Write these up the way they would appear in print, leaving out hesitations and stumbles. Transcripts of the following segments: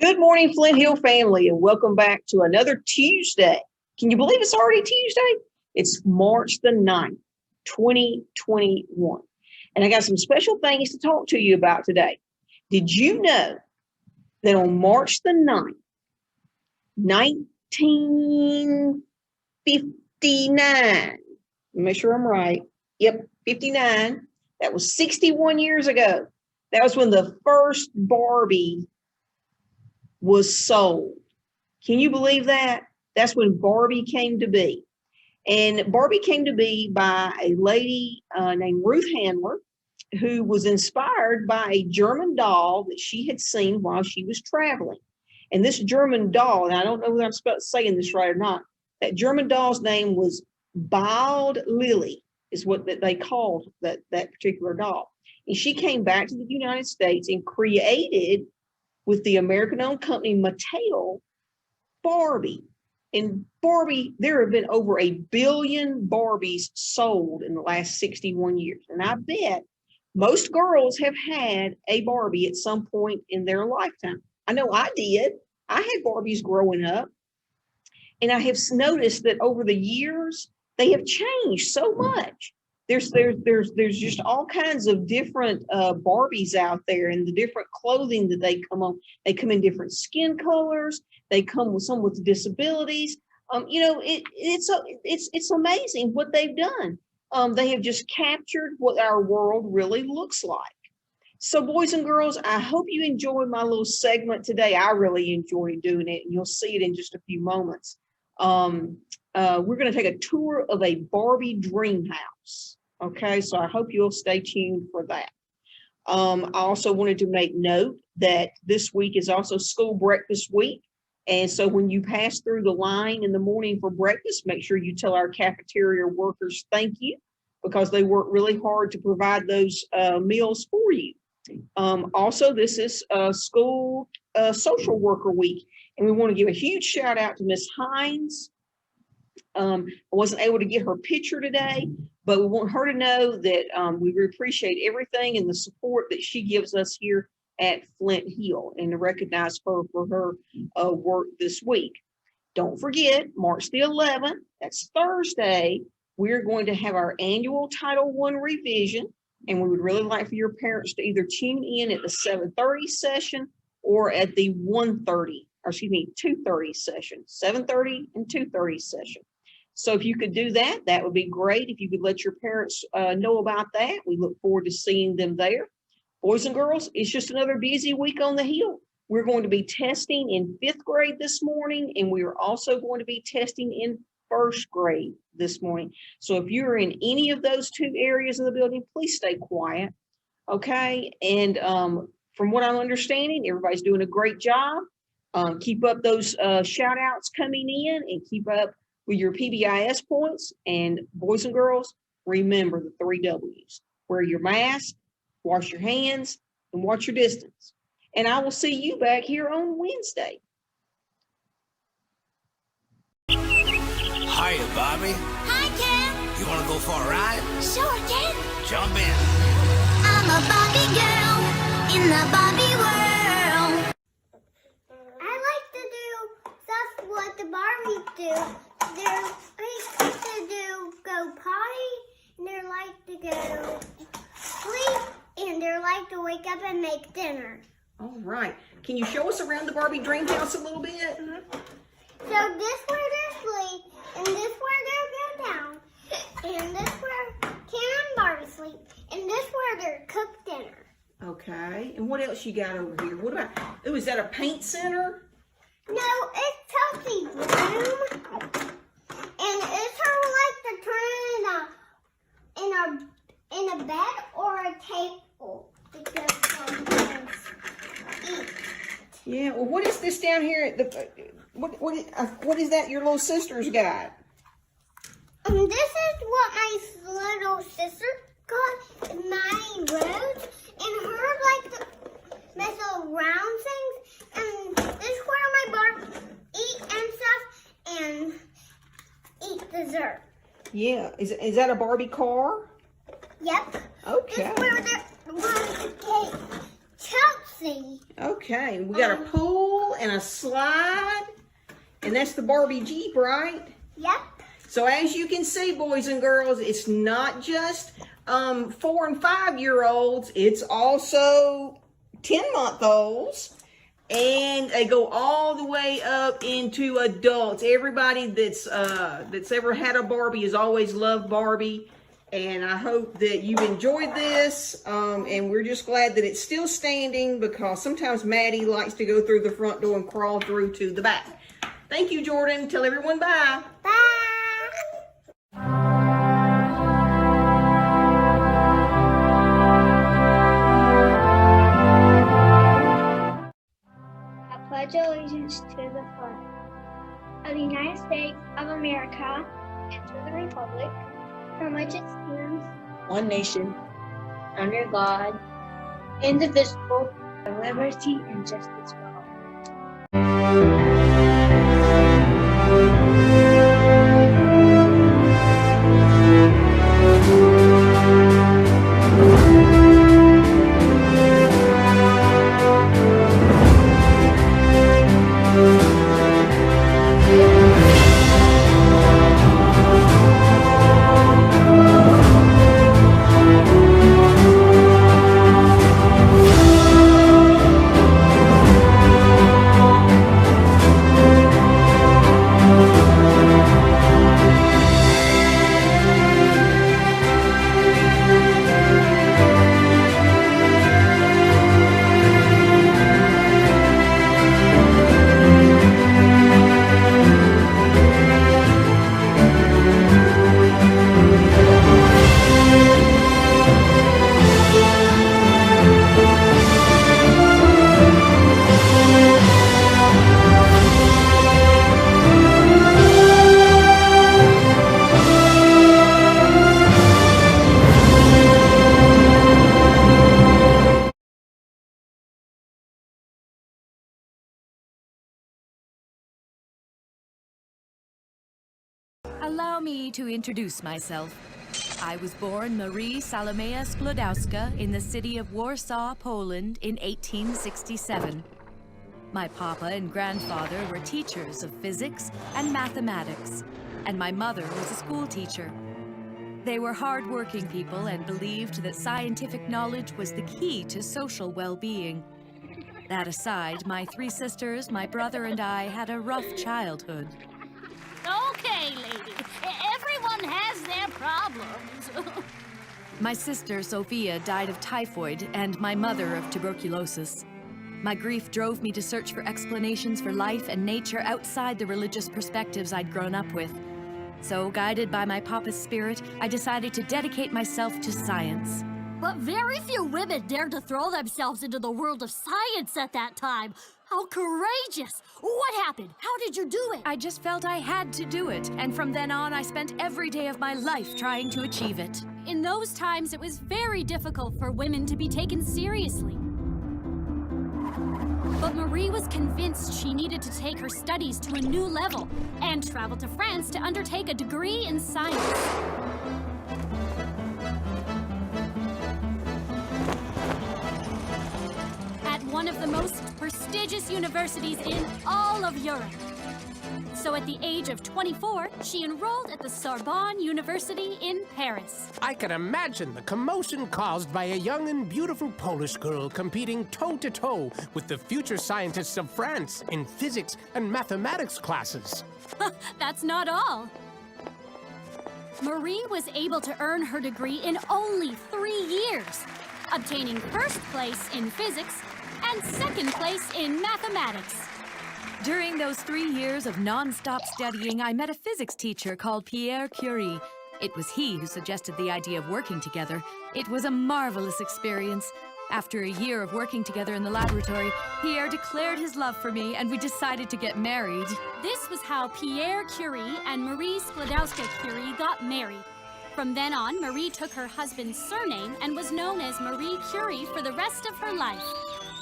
Good morning, Flint Hill family, and welcome back to another Tuesday. Can you believe it's already Tuesday? It's March the 9th, 2021. And I got some special things to talk to you about today. Did you know that on March the 9th, 1959, make sure I'm right. Yep, 59. That was 61 years ago. That was when the first Barbie was sold. Can you believe that? That's when Barbie came to be. And Barbie came to be by a lady named Ruth Handler, who was inspired by a German doll that she had seen while she was traveling. And this German doll, and I don't know whether I'm saying this right or not, that German doll's name was Bald Lily, is what they called that particular doll. And she came back to the United States and created, with the American-owned company Mattel, Barbie. And Barbie, there have been over 1 billion Barbies sold in the last 61 years. And I bet most girls have had a Barbie at some point in their lifetime. I know I did. I had Barbies growing up. And I have noticed that over the years, they have changed so much. There's just all kinds of different Barbies out there, and the different clothing that they come on. They come in different skin colors. They come with some with disabilities. It's amazing what they've done. They have just captured what our world really looks like. So, boys and girls, I hope you enjoyed my little segment today. I really enjoyed doing it, and you'll see it in just a few moments. We're going to take a tour of a Barbie dream house. Okay, so I hope you'll stay tuned for that. I also wanted to make note that this week is also school breakfast week. And so when you pass through the line in the morning for breakfast, make sure you tell our cafeteria workers thank you, because they work really hard to provide those meals for you. Also, this is school social worker week. And we want to give a huge shout out to Miss Hines. I wasn't able to get her picture today, but we want her to know that we appreciate everything and the support that she gives us here at Flint Hill, and to recognize her for her work this week. Don't forget, March the 11th, that's Thursday, we're going to have our annual Title I revision, and we would really like for your parents to either tune in at the 7:30 session or at the 2:30 session, 7:30 and 2:30 session. So if you could do that, that would be great. If you could let your parents know about that, we look forward to seeing them there. Boys and girls, it's just another busy week on the Hill. We're going to be testing in 5th grade this morning, and we are also going to be testing in 1st grade this morning. So if you're in any of those two areas of the building, please stay quiet, okay? And from what I'm understanding, everybody's doing a great job. Keep up those shout outs coming in, and keep up with your PBIS points. And boys and girls, remember the 3 W's. Wear your mask, wash your hands, and watch your distance. And I will see you back here on Wednesday. Hiya, Barbie. Hi, Ken. You want to go for a ride? Sure, Ken. Jump in. I'm a Barbie girl in the Barbie world. I like to do stuff what the Barbies do. They're like to go potty, and they like to go sleep, and they like to wake up and make dinner. All right. Can you show us around the Barbie dream house a little bit? So this where they sleep, and this where they go down, and this where Ken and Barbie sleep, and this where they cook dinner. Okay. And what else you got over here? What about, oh, is that a paint center? No, it's Chelsea's room, and it's her like to turn in a bed or a table to go eat. Yeah. Well, what is this down here? At the what is that your little sister's got? This is what my little sister got, Maddie Rose, and her like the little round things, and this is where my Barbie eat and stuff and eat dessert. Yeah. Is that a Barbie car? Yep. Okay. This is where they want to take Chelsea. Okay, we got a pool and a slide, and that's the Barbie Jeep, right? Yep. So as you can see, boys and girls, it's not just 4 and 5 year olds. It's also 10-month-olds, and they go all the way up into adults. Everybody that's ever had a Barbie has always loved Barbie, and I hope that you've enjoyed this. And we're just glad that it's still standing, because sometimes Maddie likes to go through the front door and crawl through to the back. Thank you, Jordan. Tell everyone bye. Bye. I pledge allegiance to the flag of the United States of America and to the republic from which it stands, one nation, under God, indivisible, with liberty and justice for all. Allow me to introduce myself. I was born Marie Salomea Sklodowska in the city of Warsaw, Poland in 1867. My papa and grandfather were teachers of physics and mathematics, and my mother was a school teacher. They were hard-working people and believed that scientific knowledge was the key to social well-being. That aside, my 3 sisters, my brother, and I had a rough childhood. Okay, lady. Everyone has their problems. My sister, Sophia, died of typhoid, and my mother of tuberculosis. My grief drove me to search for explanations for life and nature outside the religious perspectives I'd grown up with. So, guided by my papa's spirit, I decided to dedicate myself to science. But very few women dared to throw themselves into the world of science at that time. How courageous! What happened? How did you do it? I just felt I had to do it, and from then on, I spent every day of my life trying to achieve it. In those times, it was very difficult for women to be taken seriously. But Marie was convinced she needed to take her studies to a new level and travel to France to undertake a degree in science. At one of the most prestigious universities in all of Europe. So at the age of 24, she enrolled at the Sorbonne University in Paris. I can imagine the commotion caused by a young and beautiful Polish girl competing toe-to-toe with the future scientists of France in physics and mathematics classes. That's not all. Marie was able to earn her degree in only 3 years, obtaining first place in physics and second place in mathematics. During those 3 years of non-stop studying, I met a physics teacher called Pierre Curie. It was he who suggested the idea of working together. It was a marvelous experience. After a year of working together in the laboratory, Pierre declared his love for me, and we decided to get married. This was how Pierre Curie and Marie Sklodowska-Curie got married. From then on, Marie took her husband's surname and was known as Marie Curie for the rest of her life.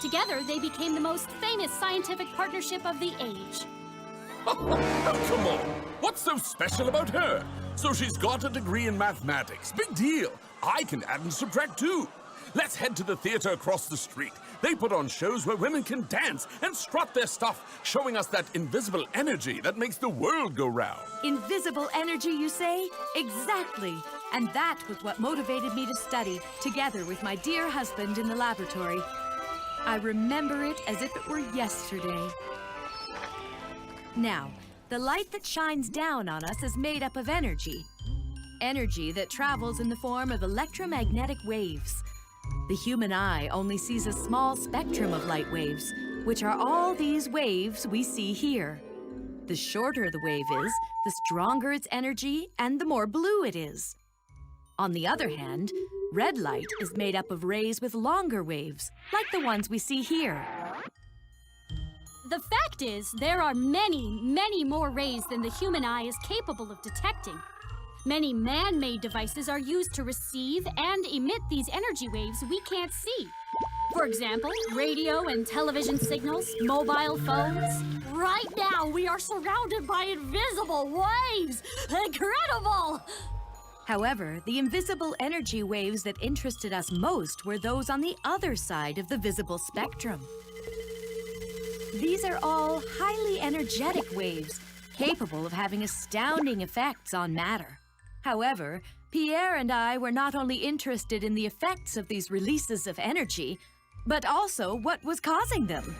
Together, they became the most famous scientific partnership of the age. Oh, come on. What's so special about her? So she's got a degree in mathematics. Big deal. I can add and subtract too. Let's head to the theater across the street. They put on shows where women can dance and strut their stuff, showing us that invisible energy that makes the world go round. Invisible energy, you say? Exactly. And that was what motivated me to study, together with my dear husband in the laboratory. I remember it as if it were yesterday. Now, the light that shines down on us is made up of energy. Energy that travels in the form of electromagnetic waves. The human eye only sees a small spectrum of light waves, which are all these waves we see here. The shorter the wave is, the stronger its energy and the more blue it is. On the other hand, red light is made up of rays with longer waves, like the ones we see here. The fact is, there are many, many more rays than the human eye is capable of detecting. Many man-made devices are used to receive and emit these energy waves we can't see. For example, radio and television signals, mobile phones. Right now, we are surrounded by invisible waves! Incredible! However, the invisible energy waves that interested us most were those on the other side of the visible spectrum. These are all highly energetic waves, capable of having astounding effects on matter. However, Pierre and I were not only interested in the effects of these releases of energy, but also what was causing them.